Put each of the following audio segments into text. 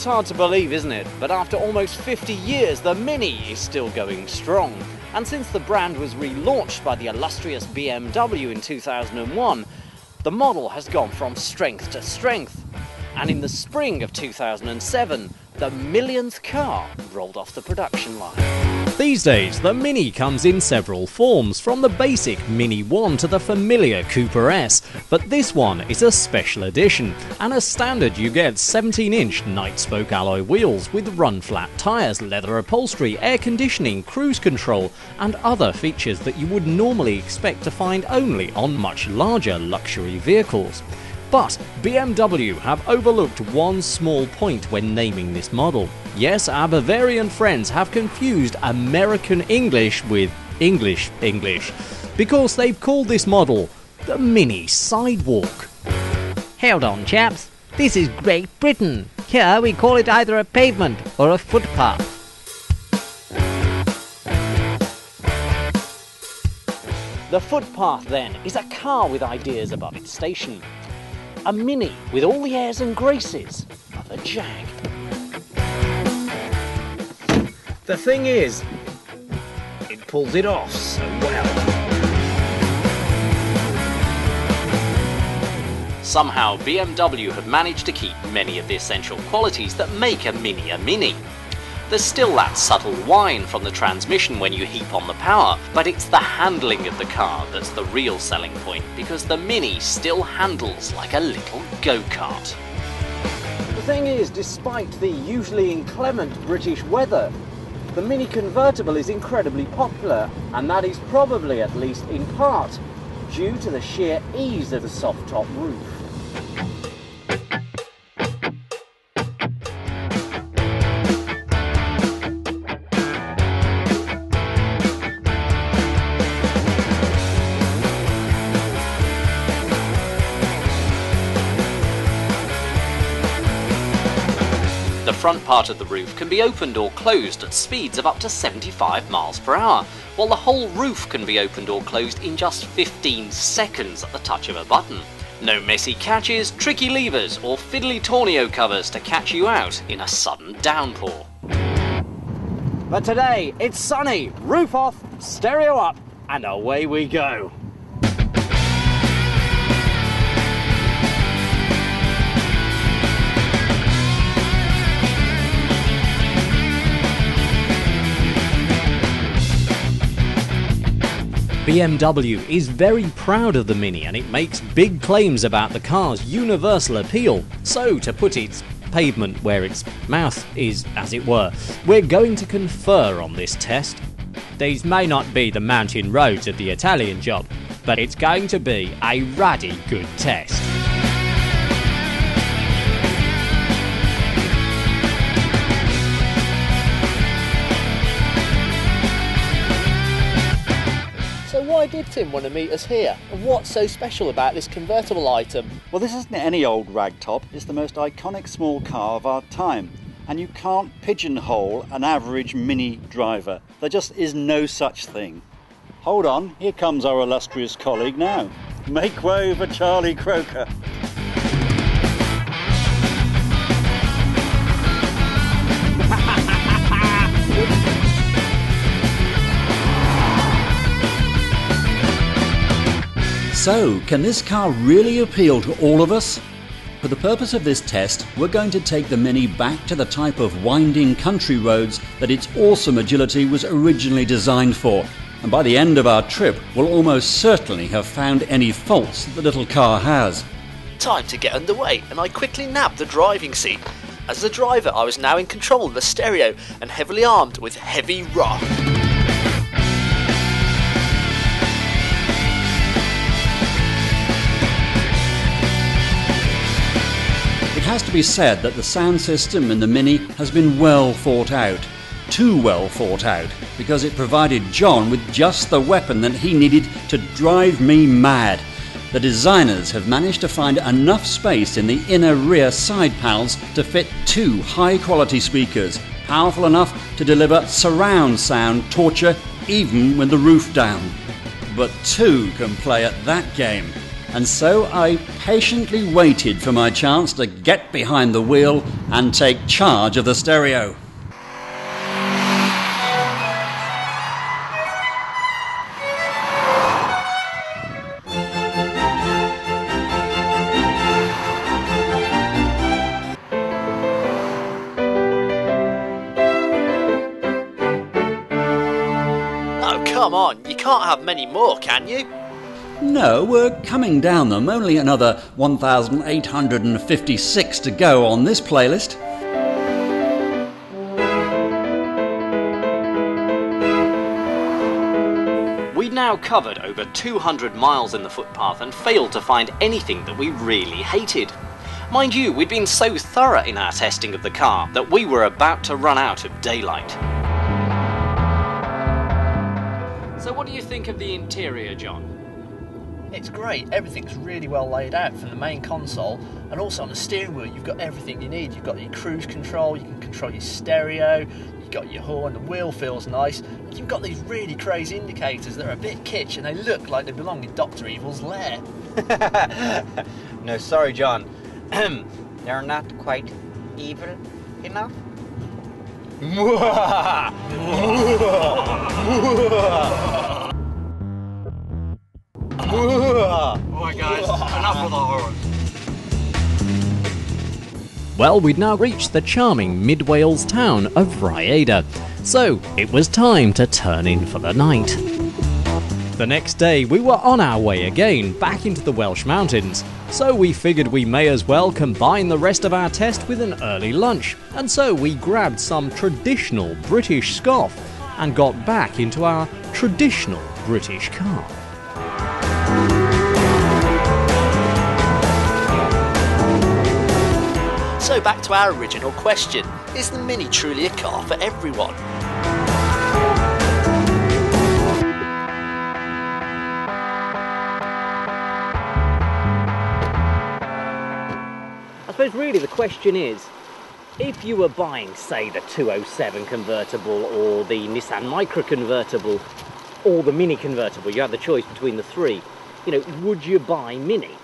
It's hard to believe, isn't it? But after almost 50 years, the Mini is still going strong. And since the brand was relaunched by the illustrious BMW in 2001, the model has gone from strength to strength. And in the spring of 2007, the millionth car rolled off the production line. These days, the Mini comes in several forms, from the basic Mini 1 to the familiar Cooper S, but this one is a special edition, and as standard you get 17-inch night-spoke alloy wheels with run-flat tyres, leather upholstery, air conditioning, cruise control, and other features that you would normally expect to find only on much larger luxury vehicles. But BMW have overlooked one small point when naming this model. Yes, our Bavarian friends have confused American English with English, because they've called this model the Mini Sidewalk. Hold on, chaps. This is Great Britain. Here we call it either a pavement or a footpath. The footpath, then, is a car with ideas above its station. A Mini with all the airs and graces of a Jag. The thing is, it pulls it off so well. Somehow BMW have managed to keep many of the essential qualities that make a Mini. There's still that subtle whine from the transmission when you heap on the power, but it's the handling of the car that's the real selling point, because the Mini still handles like a little go-kart. The thing is, despite the usually inclement British weather, the Mini convertible is incredibly popular, and that is probably, at least in part, due to the sheer ease of the soft-top roof. The front part of the roof can be opened or closed at speeds of up to 75 miles per hour, while the whole roof can be opened or closed in just 15 seconds at the touch of a button. No messy catches, tricky levers or fiddly tornado covers to catch you out in a sudden downpour. But today it's sunny, roof off, stereo up, and away we go. BMW is very proud of the Mini, and it makes big claims about the car's universal appeal. So, to put its pavement where its mouth is, as it were, we're going to confer on this test. These may not be the mountain roads of the Italian job, but it's going to be a ruddy good test. So why did Tim want to meet us here? And what's so special about this convertible item? Well, this isn't any old ragtop. It's the most iconic small car of our time. And you can't pigeonhole an average Mini driver. There just is no such thing. Hold on, here comes our illustrious colleague now. Make way for Charlie Croker. So, can this car really appeal to all of us? For the purpose of this test, we're going to take the Mini back to the type of winding country roads that its awesome agility was originally designed for. And by the end of our trip, we'll almost certainly have found any faults that the little car has. Time to get underway, and I quickly nabbed the driving seat. As the driver, I was now in control of the stereo and heavily armed with heavy rock. It has to be said that the sound system in the Mini has been well thought out. Too well thought out, because it provided John with just the weapon that he needed to drive me mad. The designers have managed to find enough space in the inner rear side panels to fit two high-quality speakers, powerful enough to deliver surround sound torture even with the roof down. But two can play at that game. and so I patiently waited for my chance to get behind the wheel and take charge of the stereo. Come on, you can't have many more, can you? No, we're coming down them. Only another 1,856 to go on this playlist. We'd now covered over 200 miles in the footpath and failed to find anything that we really hated. Mind you, we'd been so thorough in our testing of the car that we were about to run out of daylight. So what do you think of the interior, John? It's great, everything's really well laid out from the main console, and also on the steering wheel you've got everything you need. You've got your cruise control, you can control your stereo, you've got your horn, the wheel feels nice, and you've got these really crazy indicators that are a bit kitsch and they look like they belong in Dr. Evil's lair. No, sorry, John. They're not quite evil enough. Alright guys, enough of the horrors. Well, we'd now reached the charming mid-Wales town of Rhayaeder, so it was time to turn in for the night. The next day we were on our way again, back into the Welsh mountains, so we figured we may as well combine the rest of our test with an early lunch, and so we grabbed some traditional British scoff and got back into our traditional British car. So back to our original question, is the Mini truly a car for everyone? I suppose really the question is, if you were buying, say, the 207 convertible or the Nissan Micra convertible or the Mini convertible, you had the choice between the three, would you buy Mini?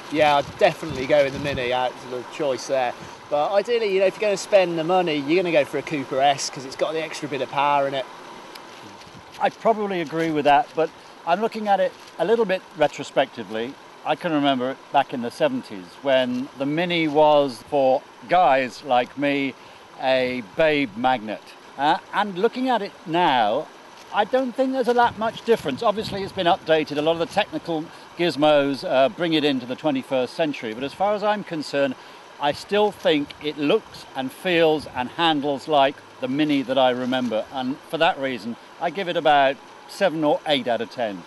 Yeah, I'd definitely go with the Mini out to the choice there. But ideally, if you're going to spend the money, you're going to go for a Cooper S because it's got the extra bit of power in it. I probably agree with that, but I'm looking at it a little bit retrospectively. I can remember it back in the 70s when the Mini was, for guys like me, a babe magnet. And looking at it now, I don't think there's that much difference. Obviously, it's been updated. A lot of the technical gizmos bring it into the 21st century. But as far as I'm concerned, I still think it looks and feels and handles like the Mini that I remember. And for that reason, I give it about 7 or 8 out of 10.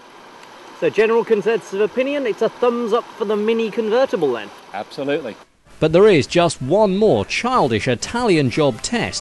So general consensus of opinion, it's a thumbs up for the Mini convertible then? Absolutely. But there is just one more childish Italian job test